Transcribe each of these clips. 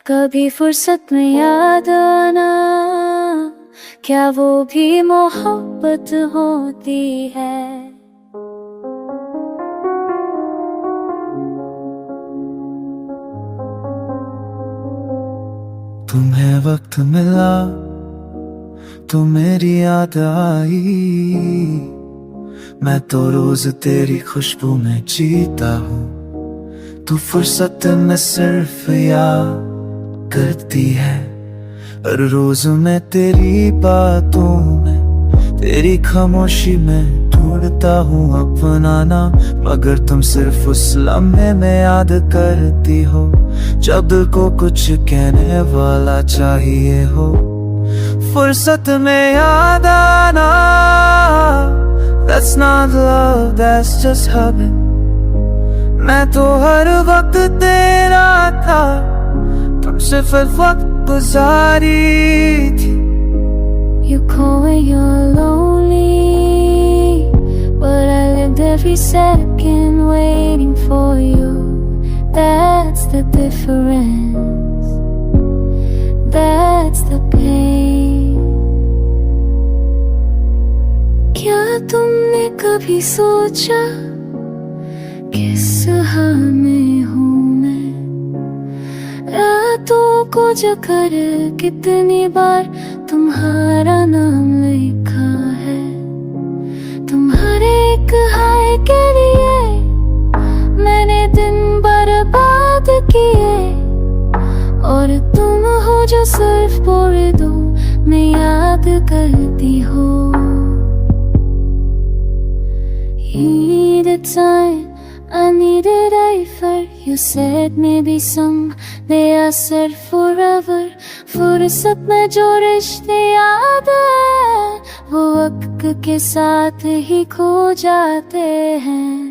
कभी फुर्सत में याद आना, क्या वो भी मोहब्बत होती है। तुम्हें वक्त मिला तो मेरी याद आई, मैं तो रोज तेरी खुशबू में जीता हूँ। तू फुर्सत में सिर्फ याद करती है, हर रोज मैं तेरी बातों में, तेरी खामोशी में ढूंढता हूँ अपना नाम। मगर तुम सिर्फ उस लम्हे में याद करती हो जब को कुछ कहने वाला चाहिए हो। फुर्सत में याद आना, that's not love, that's just habit। मैं तो हर वक्त तेरा था, तुम सिर्फ वक्त गुजारी थी। You call when you're lonely, but I lived every second waiting for you. That's the difference, that's the pain। क्या तुमने कभी सोचा किस हाल में हूँ मैं? रातों को जकर कितनी बार तुम्हारा नाम लिखा है। तुम्हारे एक हाय के लिए मैंने दिन बर्बाद किए, और तुम हो जो सिर्फ बोल दो मैं याद करती हो। You needed time, I needed effort। You said maybe someday, I said forever। फुर्सत में जो रिश्ते याद है वो वक्त के साथ ही खो जाते हैं।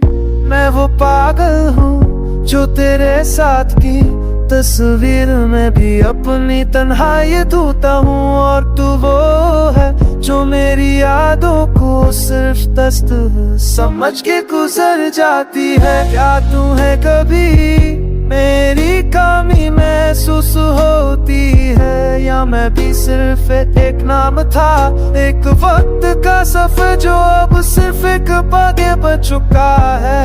मैं वो पागल हूँ जो तेरे साथ की तस्वीर में भी अपनी तन्हाई ढूंढता हूँ, और तू वो है जो मेरी यादों को सिर्फ दस्त समझ के गुजर जाती है। क्या तुम्हें कभी मेरी कमी महसूस होती है, या मैं भी सिर्फ एक नाम था, एक वक्त का सफर जो अब सिर्फ एक बातें बन चुका है।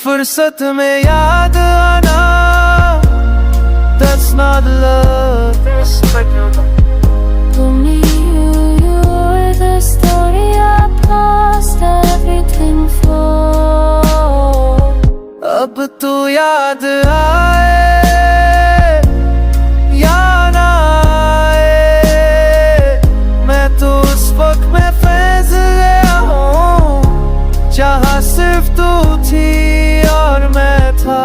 फुर्सत में याद आना, that's not love, that's Only you're the story I've lost everything for। अब तो याद आए या ना आए, मैं तो उस वक्त में फंस गया हूँ जहाँ सिर्फ तू थी और मैं था।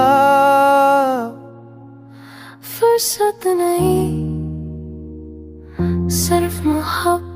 फुर्सत नहीं सिर्फ मोहब्बत